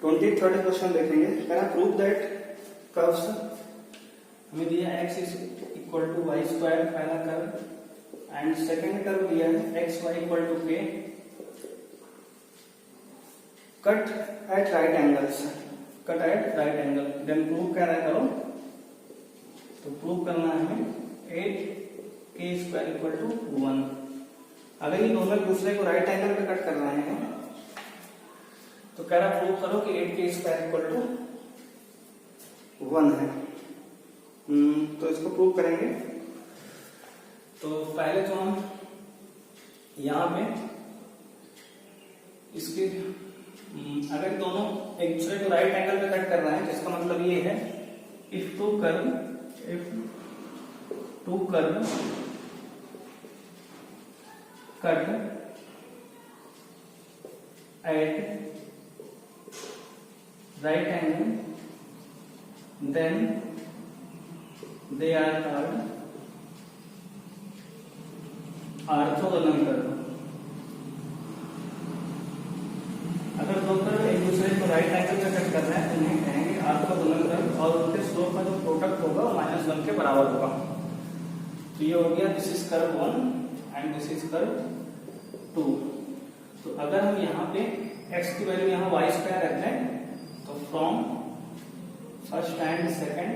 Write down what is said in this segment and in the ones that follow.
23rd question देखेंगे। Can I prove that curves, हमें दिया x is equal to y square first curve and second curve दिया है x y equal to k cut at right angles, cut at right angle. Then prove कर रहा है करो, तो prove करना है हमें 8k स्क्वायर इक्वल टू 1। अगर ये दोनों एक दूसरे को राइट एंगल पे कट कर रहे हैं तो कह रहा प्रूव करो कि 8k स्क्वायर इक्वल टू 1 है। तो इसको प्रूव करेंगे। तो पहले तो हम यहां पे इसके अगर दोनों एक दूसरे को राइट एंगल पे कट कर रहे हैं, जिसका मतलब ये है if two curve cut at right angle, then they are called orthogonal curve। अगर दो कर्व एक दूसरे को राइट एंगल पे कट कर रहे हैं तो उन्हें कहेंगे ऑर्थोगोनल कर्व, और उनके स्लोप का जो प्रोडक्ट होगा -1 के बराबर होगा। तो ये हो गया this is curve 1 and this is curve 2। तो अगर हम यहाँ पे x की वैल्यू यहाँ y स्क्वायर रखते हैं तो फ्रॉम फर्स्ट एंड सेकंड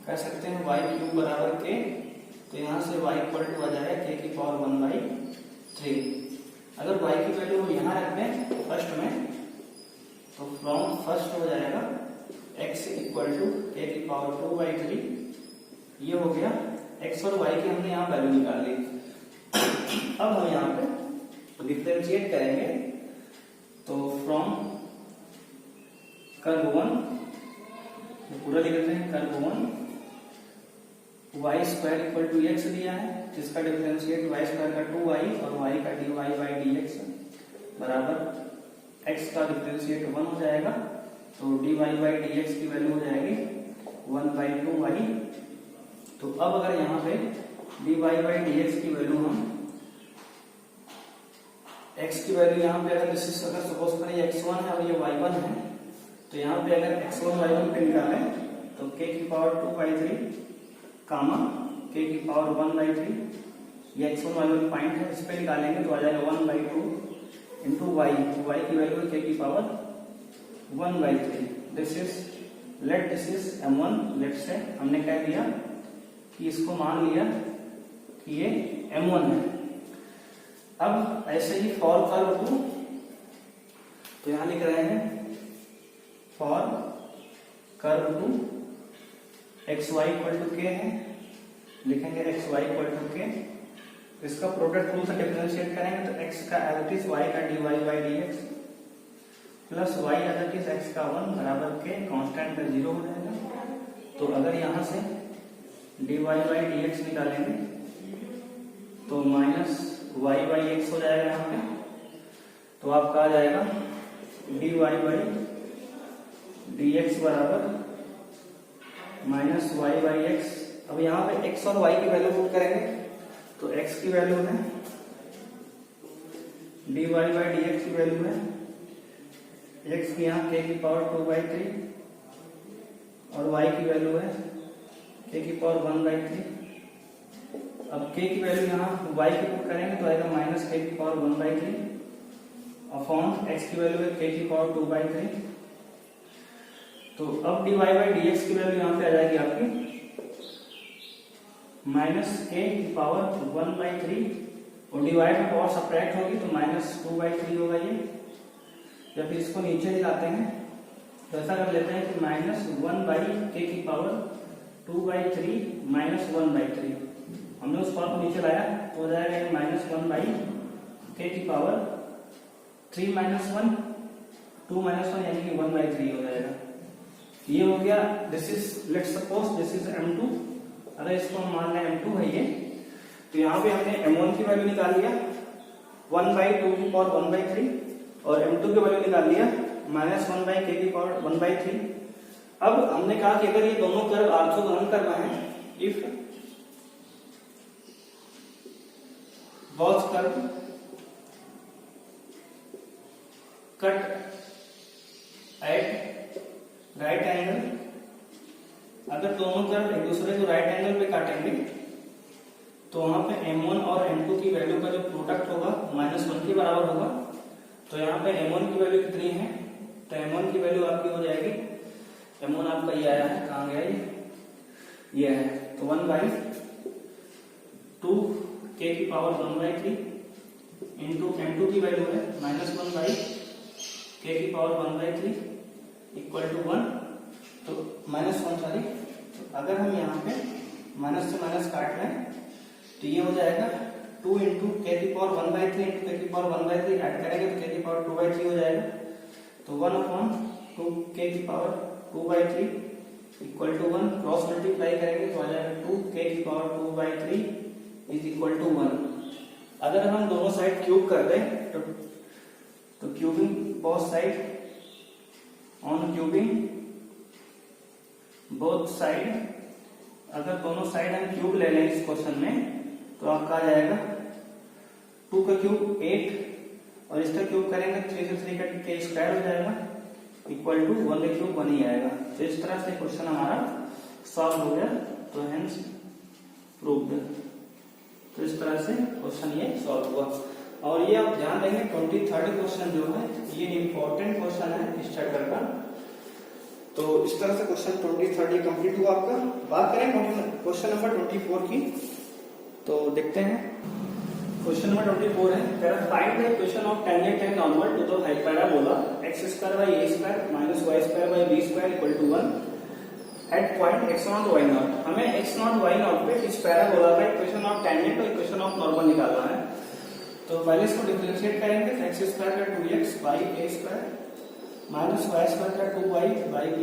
कह सकते हैं y क्यूब बराबर k। तो यहां से y इक्वल टू आ जाएगा k की पावर 1/3। अगर y की वैल्यू हम यहां रखते हैं फर्स्ट में तो फ्रॉम फर्स्ट हो जाएगा x इक्वल टू k की पावर 2/3। ये हो गया x और y की हमने यहाँ वैल्यू निकाल ली। अब हम यहाँ पे डिफरेंशिएट करेंगे तो फ्रॉम कर्व 1 पूरा लिख देते हैं। Curve 1 y square equal to x दिया है, जिसका डिफरेंशिएट वाई स्क्वायर का 2y और y का dy बाई dx बराबर x का डिफरेंशिएट 1 हो जाएगा। तो dy बाई dx की वैल्यू हो जाएगी 1/2y। तो अब अगर यहाँ पे dy बाई dx की वैल्यू हम x की वैल्यू यहाँ पे अगर सपोज करें x1 है और ये y1 है, तो यहाँ पे अगर x1 y1 पे निकालें तो k की पावर 2/3 कामा k की पावर 1/3, ये x1 y1 पॉइंट है, इस पे निकालेंगे तो आ जाएगा 1/2 इंटू y। y की वैल्यू k की power 1/3। This is m1। Let से हमने कह दिया कि इसको मान लिया कि ये m1 है। अब ऐसे ही फॉर कर्व 2, तो यहां लिख रहे हैं for curve 2 x y equal to k है, लिखेंगे एक्स वाई इक्वल टू के। इसका प्रोडक्ट रूल से डिफरेंशिएट करेंगे तो एक्स का एज इट इज वाई का dy by dx plus y as it is x का 1 बराबर के कांस्टेंट का 0 हो जाएगा। तो अगर यहां से dy बाई dx निकालेंगे तो माइनस वाई बाई एक्स हो जाएगा यहाँ पे। तो आपका आ जाएगा dy बाई dx बराबर माइनस वाई बाई एक्स। अब यहाँ पे x और y की वैल्यू पुट करेंगे तो x की वैल्यू है dy बाई dx की वैल्यू है x की यहाँ k की पावर 2/3 और y की वैल्यू है k की पावर 1/3। अब k की वैल्यू यहाँ y की पुट करेंगे तो आएगा माइनस k की पावर 1/3 अपॉन x की वैल्यू है k की पावर 2/3। तो अब dy बाई dx की वैल्यू यहाँ पे आ जाएगी आपकी माइनस k की पावर 1/3 और डिवाइड में पावर सब्ट्रैक्ट होगी तो माइनस 2/3 होगा ये। या फिर इसको नीचे ही लाते हैं तो ऐसा कर लेते हैं कि माइनस 1/k की पावर 2/3 माइनस 1/3। हमने उस पावर को नीचे लाया तो हो जाएगा माइनस 1/k की पावर 3 माइनस 1 2 माइनस 1 यानी कि 1/3 हो जाएगा। ये हो गया। This is let's suppose this is m2। अगर इसको हम मान लें m2 है ये, तो यहाँ पे हमने m1 की वैल्यू निकाल लिया 1/2 की पावर 1/3 और m2 की वैल्यू निकाल लिया माइनस 1/k की पावर 1/3। अब हमने कहा कि अगर ये दोनों कर्व ऑर्थोगोनल कर्व हैं, if both curve cut at right angle, अगर दोनों तरफ एक दूसरे को राइट एंगल पे काटेंगे तो वहां पे m1 और m2 की वैल्यू का जो प्रोडक्ट होगा -1 के बराबर होगा। तो यहाँ पे m1 की वैल्यू कितनी है, तो m1 की वैल्यू आपकी हो जाएगी, m1 आपका ये आया है, कहाँ गया ये है, तो 1/2 k की पावर 1/3 इंटू m2 की वैल्यू है -1 k की पावर 1/3 इक्वल टू 1, तो -1 सॉरी। तो अगर हम यहाँ पे माइनस से माइनस काट लें तो ये हो जाएगा 2 इंटू k की पावर 1/3 इंटू k की पावर 1/3 ऐड करेंगे तो k की पावर 2/3 हो जाएगा। तो 1/2 k की power 2/3 equal to 1, cross multiply करेंगे तो आ जाएगा 2 k की पावर 2/3 इज इक्वल टू 1। अगर हम दोनों साइड क्यूब कर दें तो cubing both side, on cubing both side, अगर दोनों साइड हम क्यूब ले लें इस क्वेश्चन में तो आपका आ जाएगा 2 का क्यूब 8 और इसका क्यूब करेंगे 3 से 3 का k स्क्वायर हो जाएगा इक्वल टू 1 का क्यूब 1 ही आएगा। तो इस तरह से क्वेश्चन हमारा सॉल्व हो गया, तो हेंस प्रूव्ड। तो इस तरह से क्वेश्चन ये सॉल्व हुआ। और ये आप ध्यान देंगे 23rd क्वेश्चन जो है ये इंपॉर्टेंट क्वेश्चन है इस चैप्टर का। तो इस तरह से क्वेश्चन 23rd ये कंप्लीट हुआ आपका। बात करें क्वेश्चन नंबर 24 की, तो देखते हैं। क्वेश्चन नंबर 24 है, find the equation of tangent and normal to the hyperbola x² by a² minus y² by b² equal to 1 at point x0 y0। हमें x0 y0 पे इस पैराबोला का इक्वेशन ऑफ टेंजेंट और equation of normal निकालना है। तो पहले इसको डिफरेंशिएट करेंगे, x² का 2x by a² minus y² का 2y by b²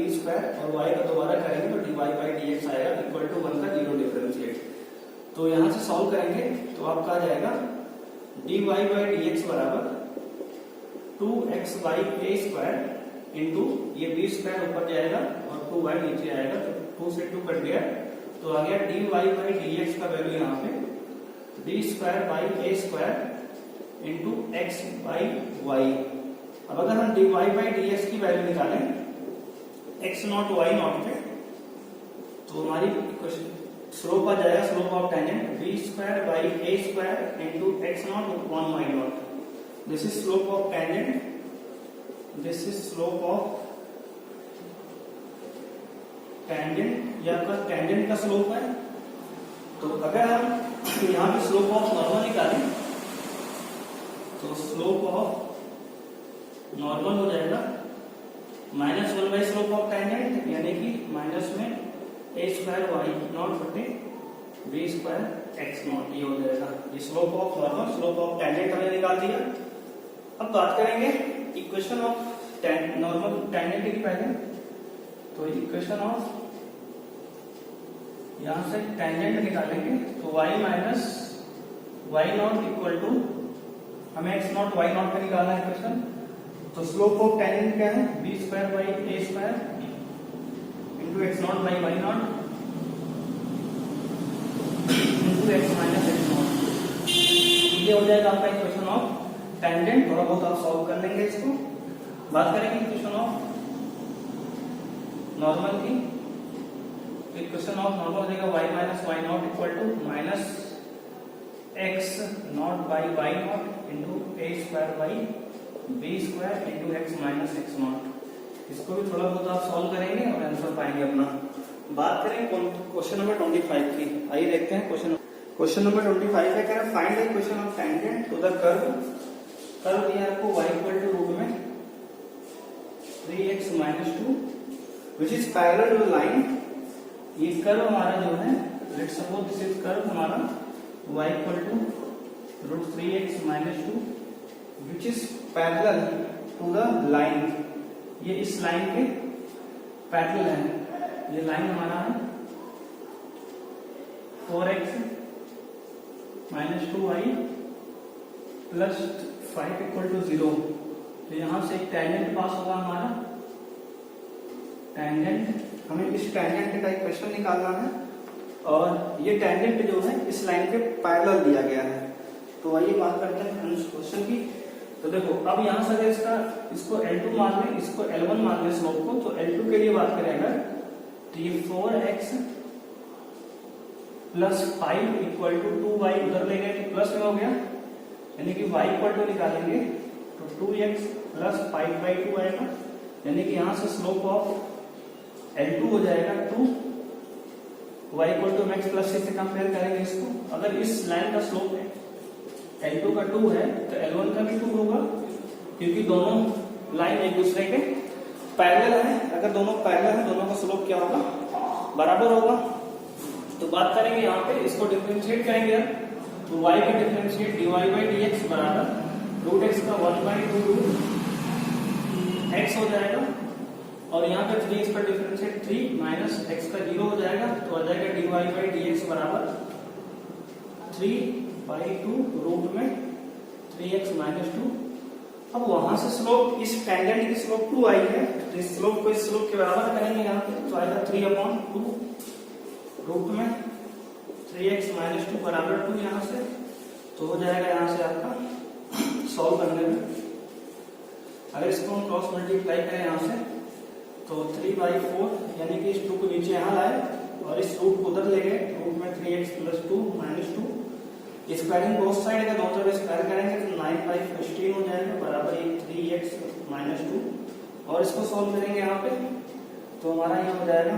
और y का दोबारा करेंगे तो dy by dx आएगा इक्वल टू 1 का 0 डिफरेंशिएट। तो यहां से सॉल्व करेंगे तो आपका आ जाएगा dy by dx बराबर 2x by a² इंटू ये b² ऊपर जाएगा और 2y नीचे आएगा, तो 2 से 2 कट गया तो आ गया dy by dx का वैल्यू यहाँ पे d² by a² into x by y। अब अगर हम dy by dx की वैल्यू निकालें x0 y0 पे तो हमारी स्लोप आ जाएगा, slope of tangent b² by a² into x0 upon y0। This is slope of tangent, this is slope of tangent, ये आपका टेंजेंट का स्लोप है। तो अगर हम यहाँ पे स्लोप ऑफ नॉर्मल निकालें तो स्लोप ऑफ नॉर्मल हो जाएगा -1 बाई स्लोप ऑफ टेंजेंट, यानी कि माइनस में a² y0 बटे b² x0 ये हो जाएगा। ये slope of normal, slope of tangent हमने निकाल दिया। अब बात करेंगे इक्वेशन ऑफ नॉर्मल टेंजेंट की पहले। तो इक्वेशन ऑफ, यहां से टेंजेंट निकालेंगे तो y minus y0 equal to, हमें x0 y0 का निकालना है इक्वेशन। तो स्लोप ऑफ टेंजेंट क्या है, b² by a² into x0 by y0 into x minus x0। ये हो जाएगा आपका इक्वेशन ऑफ टेंजेंट। थोड़ा बहुत आप सॉल्व कर लेंगे इसको। बात करेंगे इक्वेशन ऑफ नॉर्मल की। इक्वेशन ऑफ नॉर्मल हो जाएगा y minus y0 equal to minus x0 by y0 into a² by b² into x minus x0। इसको भी थोड़ा बहुत आप सॉल्व करेंगे और आंसर पाएंगे अपना। बात करें क्वेश्चन नंबर 25 की, आइए देखते हैं क्वेश्चन नंबर 25 है, कह रहा है find the equation of tangent to the curve. Curve दिया आपको y इक्वल टू रूट में 3x minus 2 which is parallel to line. ये कर्व हमारा जो है, let's suppose this is curve हमारा y equal to root 3x minus 2 which is parallel to the line. ये इस लाइन के पैरेलल है। ये लाइन हमारा है 4x minus 2y plus 5 equal to 0। तो यहां से एक टेंजेंट पास होगा हमारा, टेंजेंट। हमें इस टेंजेंट का इक्वेशन निकालना है और ये टेंजेंट जो है इस लाइन के पैरेलल दिया गया है। तो आइए बात करते हैं क्वेश्चन की। तो तो देखो अब यहाँ से अगर इसको L2 मान लें, इसको L1 मान लें स्लोप को, तो L2 के लिए बात करेंगे t4x plus 5 equal to 2y, उधर ले गए तो प्लस में हो गया, यानी कि y इक्वल टू निकालेंगे तो 2x प्लस 5/2 आएगा, यानी कि यहाँ से स्लोप ऑफ L2 हो जाएगा 2, y equal to mx plus से कंपेयर करेंगे इसको। अगर इस लाइन का स्लोप है L2 का 2 है तो L1 का भी 2 होगा, क्योंकि दोनों लाइन एक दूसरे के पैरेलल है। अगर दोनों पैरेलल है, दोनों का स्लोप क्या होगा, बराबर होगा। तो बात करेंगे यहाँ पे, इसको डिफरेंशिएट करेंगे यार, तो y का डिफरेंशिएट dy बाई dx बराबर रूट x का 1/2 x हो जाएगा, और यहाँ पे 3 इसका डिफरेंशिएट 3 माइनस x का 0 हो जाएगा, तो आ जाएगा dy बाई dx बराबर 3/2 रूट में 3x माइनस 2। अब वहां से स्लोप, इस टेंजेंट की स्लोप 2 आई है, तो इस स्लोप को इस स्लोप के बराबर करेंगे यहाँ पे, तो आएगा 3/2 रूट में 3x माइनस 2 बराबर 2 यहाँ से, तो हो जाएगा यहाँ से आपका सॉल्व करने में। अगर इसको हम क्रॉस मल्टीप्लाई करें यहाँ से, तो 3/4 यानी कि इस 2 को नीचे यहाँ लाए और इस रूट को उधर ले गए, रूट में 3x plus 2 minus 2, squaring both side का दोनों तरफ स्क्वायर करेंगे तो 9/15 हो जाएगा बराबर ये 3x माइनस 2, और इसको सॉल्व करेंगे यहाँ पे, तो हमारा यहाँ हो जाएगा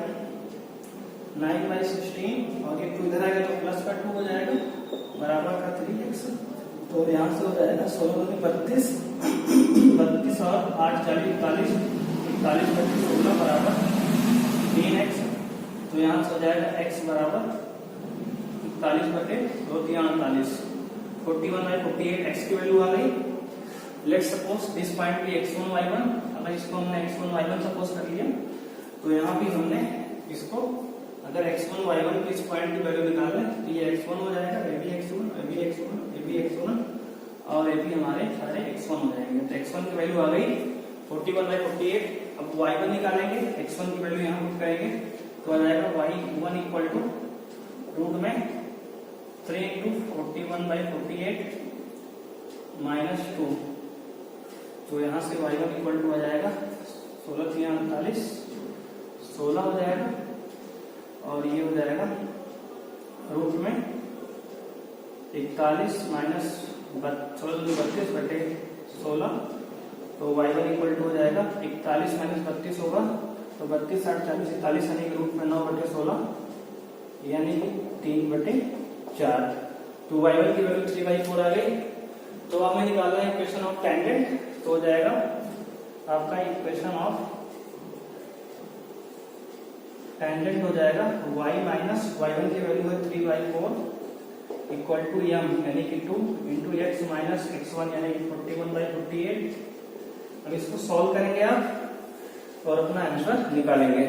9/16, और ये 2 इधर आएगा तो प्लस का 2 हो जाएगा बराबर का 3x, तो यहाँ से हो जाएगा 16 में 32 और 8 40 41 41 25 16 बराबर 3x, तो यहाँ से हो जाएगा x बराबर 41/2 41/48 x की वैल्यू आ गई। लेट्स सपोज दिस पॉइंट भी x1 y1, अगर इसको हमने x1 y1 सपोज कर लिया, तो यहाँ भी हमने इसको अगर x1 y1 की इस पॉइंट की वैल्यू निकाल लें, तो ये x1 हो जाएगा, ये भी x1, ये भी x1, ये भी x1, और ये भी हमारे सारे x1 हो जाएंगे। तो x1 की वैल्यू आ गई 41/48। अब y1 निकालेंगे, x1 की वैल्यू यहाँ पुट करेंगे, तो आ जाएगा y1 इक्वल टू रूट में 3 इंटू 41/48 माइनस 2, तो यहाँ से y1 इक्वल टू आ जाएगा 16 39 16 हो जाएगा, और ये हो जाएगा रूट में 41 माइनस 32/16, तो y1 इक्वल टू हो जाएगा 41 माइनस 32 होगा, तो 32 8 40 41 यानी कि रूट में 9/16 यानी कि 3/4, तो y1 की वैल्यू 3/4 आ गई। तो हमें निकालना है इक्वेशन ऑफ टेंजेंट, तो हो जाएगा आपका इक्वेशन ऑफ टेंजेंट हो जाएगा y माइनस y1 की वैल्यू है 3/4 इक्वल टू m यानी कि 2 इंटू x माइनस x1 यानी कि 41/48। अब इसको सॉल्व करेंगे आप और अपना आंसर निकालेंगे।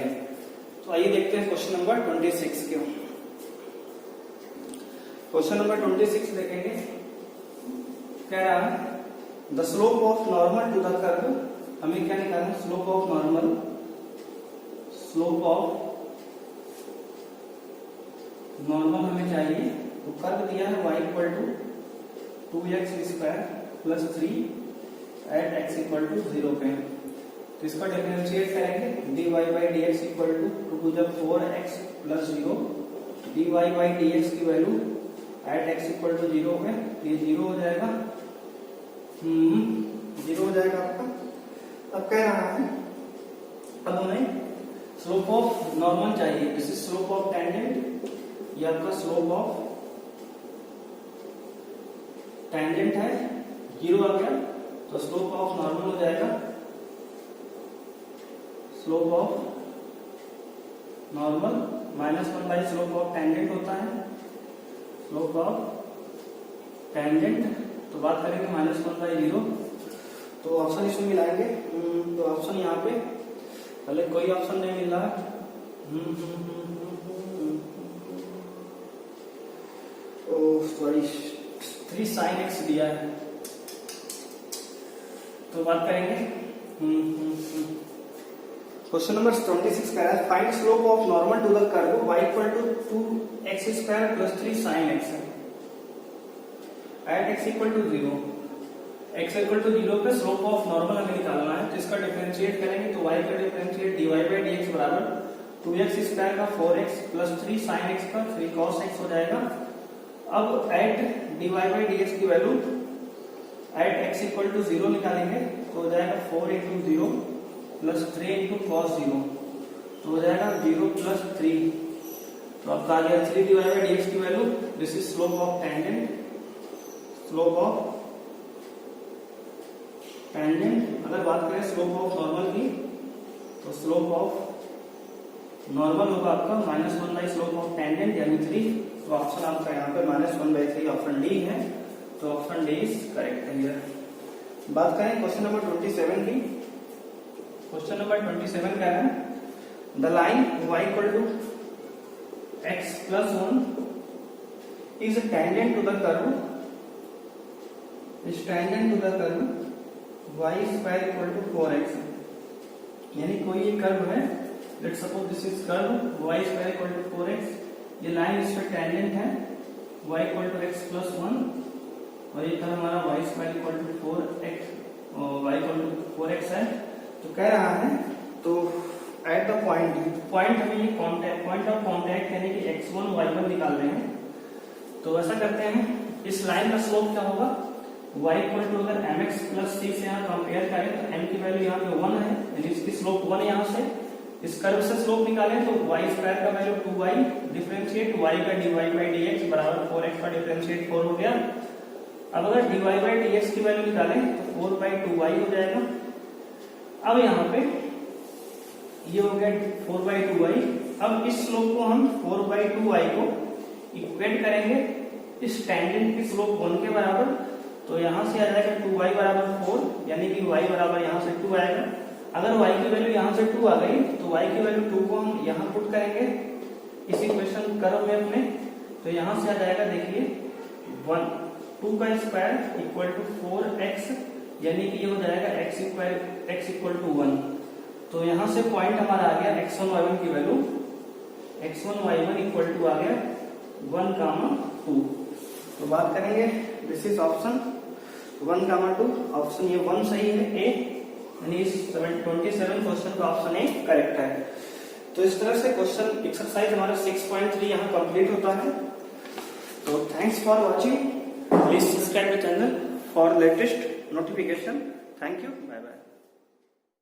तो आइए देखते हैं क्वेश्चन नंबर 26 क्यों। क्वेश्चन नंबर 26 देखेंगे, कह रहा है the slope of normal to the curve, हमें क्या निकालना है, slope of normal, slope of normal हमें चाहिए। तो कर्व दिया है y equal to 2x square plus 3 at x equal to 0 पे, तो इसका डिफरेंशिएट करेंगे, dy by dx equal to 2 4x plus 0, dy by dx की value at x equal to 0 पे, ये 0 हो जाएगा, 0 हो जाएगा आपका। अब कह रहा है अब हमें स्लोप ऑफ नॉर्मल चाहिए, this is slope of tangent, ये आपका स्लोप ऑफ टेंजेंट है, 0 आ गया, तो स्लोप ऑफ नॉर्मल हो जाएगा, slope of normal -1 slope of tangent होता है, स्लोप ऑफ टेंजेंट। तो बात करेंगे -1/0, तो ऑप्शन इसमें मिलाएंगे, तो ऑप्शन यहाँ पे पहले कोई ऑप्शन नहीं मिल रहा, सॉरी 3 sin x दिया है, तो बात करेंगे क्वेश्चन नंबर 26 का है find slope of normal to the curve y equal to 2x square plus 3 sin x at x equal to 0। x equal to 0 पे स्लोप ऑफ नॉर्मल हमें निकालना है, तो इसका डिफरेंशिएट करेंगे तो y का डिफरेंशिएट dy बाई dx बराबर 2x स्क्वायर का 4x प्लस 3 sin x का 3 cos x हो जाएगा। अब एट dy बाई dx की value at x equal to 0 निकालेंगे तो हो जाएगा 4 इंटू 0 प्लस 3 इंटू cos 0, तो हो जाएगा 0 प्लस 3। तो आपका आ गया 3 dy बाई dx की value. This is slope of tangent, slope of tangent. अगर बात करें स्लोप ऑफ नॉर्मल की, तो स्लोप ऑफ नॉर्मल होगा आपका -1 बाई स्लोप ऑफ टेंजेंट यानी 3। तो ऑप्शन आपका यहाँ पे -1 बाई 3 ऑप्शन डी है, तो ऑप्शन डी इज करेक्ट है हियर। बात करें क्वेश्चन नंबर 27 की। क्वेश्चन नंबर 27 क्या है, the line y equal to x plus 1 is tangent to the curve, is tangent to the curve y square equal to 4x। यानी कोई ये curve है, let's suppose this is curve y square equal to 4x, ये line इस पे tangent है y equal to x plus 1, और ये कर्व हमारा y square equal to 4x y equal to 4x है। तो कह रहा है तो एट द पॉइंट हमें ये कॉन्टैक्ट पॉइंट ऑफ कॉन्टैक्ट यानी कि x1 y1 निकाल रहे हैं। तो ऐसा करते हैं, इस लाइन का स्लोप क्या होगा, y इक्वल टू अगर mx प्लस c से यहाँ कंपेयर करें तो m की वैल्यू यहाँ पे 1 है, यानी इसकी स्लोप 1 है। यहाँ से इस कर्व से स्लोप निकालें तो y स्क्वायर का वैल्यू 2y, डिफरेंशिएट y का dy बाई dx बराबर 4x का डिफरेंशिएट 4 हो गया। अब अगर dy बाई dx की वैल्यू निकालें तो 4 बाई 2y हो जाएगा। अब यहाँ पे ये हो गया 4 बाई 2y। अब इस स्लोप को हम 4 बाई 2y को इक्वेट करेंगे इस टेंजेंट की स्लोप 1 के बराबर, तो यहाँ से आ जाएगा 2y बराबर 4, यानी कि y बराबर यहाँ से 2 आएगा। अगर y की वैल्यू यहाँ से 2 आ गई तो y की वैल्यू 2 को हम यहाँ पुट करेंगे इस इक्वेशन कर्व में अपने, तो यहाँ से आ जाएगा देखिए 2 का स्क्वायर इक्वल टू 4x, यानी कि ये हो जाएगा x इक्वल टू 1। तो यहाँ से पॉइंट हमारा आ गया x1 y1 की value, x1 y1 equal to आ गया 1, 2। तो बात करेंगे दिस इज ऑप्शन 1, 2, ऑप्शन ये 1 सही है ए, यानी इस 27 क्वेश्चन का ऑप्शन ए करेक्ट है। तो इस तरह से क्वेश्चन एक्सरसाइज हमारा 6.3 यहाँ कंप्लीट होता है। तो thanks for watching, please subscribe the channel for latest notification. Thank you, bye bye.